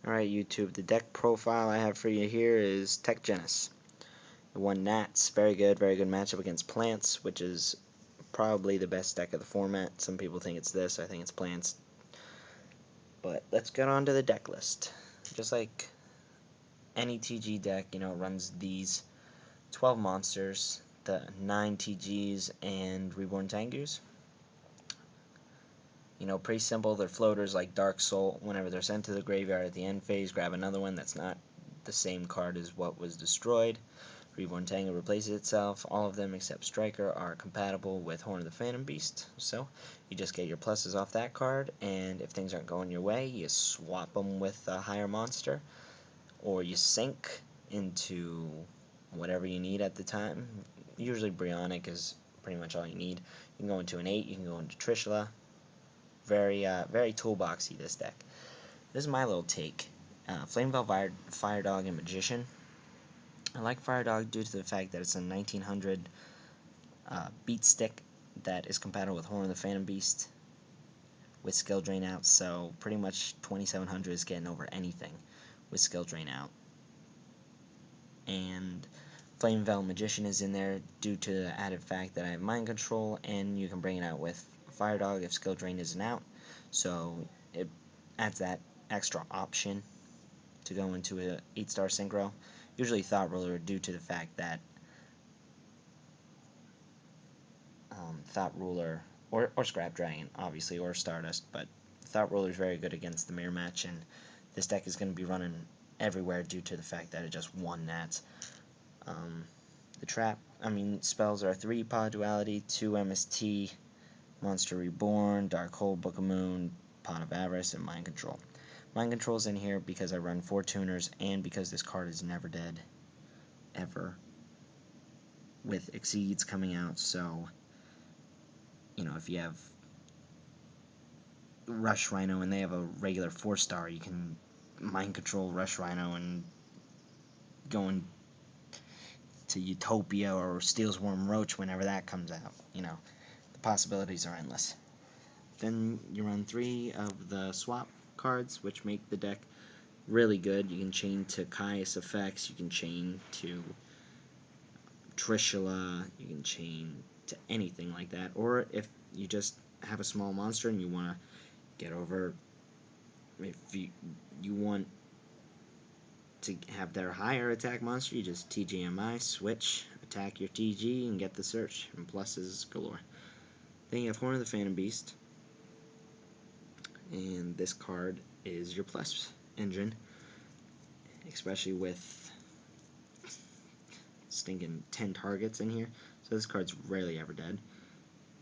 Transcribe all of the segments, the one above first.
Alright YouTube, the deck profile I have for you here is Genus. It won Nats, very good matchup against Plants, which is probably the best deck of the format. Some people think it's this, I think it's Plants. But let's get on to the deck list. Just like any TG deck, it runs these 12 monsters, the 9 TGs, and Reborn Tengus. Pretty simple. They're floaters like Dark Soul. Whenever they're sent to the graveyard at the end phase, grab another one that's not the same card as what was destroyed. Reborn Tango replaces itself. All of them except Striker are compatible with Horn of the Phantom Beast. So you just get your pluses off that card, and if things aren't going your way, you swap them with a higher monster, or you sink into whatever you need at the time. Usually Brionic is pretty much all you need. You can go into an 8, you can go into Trishula. Very toolboxy, this deck. This is my little take. Flamevell, Fire Dog, and Magician. I like Fire Dog due to the fact that it's a 1900 beat stick that is compatible with Horn of the Phantom Beast with skill drain out, so pretty much 2700 is getting over anything with skill drain out. And Flamevell Magician is in there due to the added fact that I have Mind Control, and you can bring it out with Fire Dog if skill drain isn't out, so it adds that extra option to go into a 8-star synchro. Usually Thought Ruler due to the fact that Thought Ruler or Scrap Dragon obviously, or Stardust, but Thought Ruler is very good against the mirror match, and this deck is going to be running everywhere due to the fact that it just won Nats. Spells are 3 Pod Duality, 2 MST, Monster Reborn, Dark Hole, Book of Moon, Pot of Avarice, and Mind Control. Mind Control's in here because I run 4 tuners, and because this card is never dead, ever, with Exceeds coming out, so, if you have Rush Rhino and they have a regular 4-star, you can Mind Control Rush Rhino and go into Utopia or Steel's Worm Roach whenever that comes out. The possibilities are endless. Then you run 3 of the swap cards, which make the deck really good. You can chain to Caius effects, you can chain to Trishula, you can chain to anything like that. Or if you just have a small monster and you want to get over, if you want to have their higher attack monster, you just TGMI, switch, attack your TG, and get the search, and pluses galore. Then you have Horn of the Phantom Beast, and this card is your plus engine, especially with stinking 10 targets in here, so this card's rarely ever dead.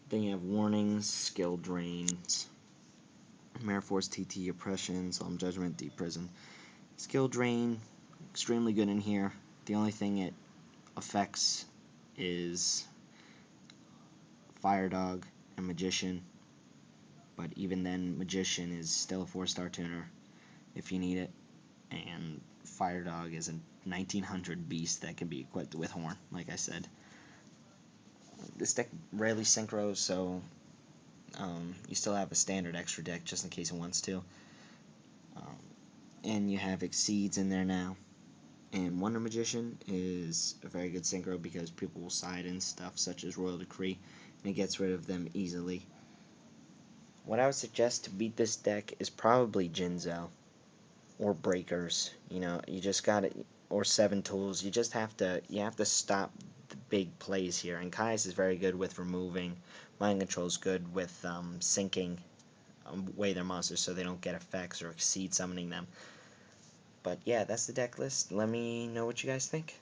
Then you have Warnings, Skill Drains, Mare Force, TT, Oppression, Solemn Judgment, Deep Prison. Skill Drain, extremely good in here. The only thing it affects is Fire Dog and Magician, but even then, Magician is still a 4-star tuner if you need it, and Fire Dog is a 1900 beast that can be equipped with Horn, like I said. This deck rarely synchros, so you still have a standard extra deck just in case it wants to. And you have Exceeds in there now. And Wonder Magician is a very good synchro because people will side in stuff such as Royal Decree, and it gets rid of them easily. What I would suggest to beat this deck is probably Jinzo or Breakers. You just got it, or 7 tools. You have to stop the big plays here. And Caius is very good with removing. Mind Control is good with sinking away their monsters so they don't get effects or exceed summoning them. But yeah, that's the deck list. Let me know what you guys think.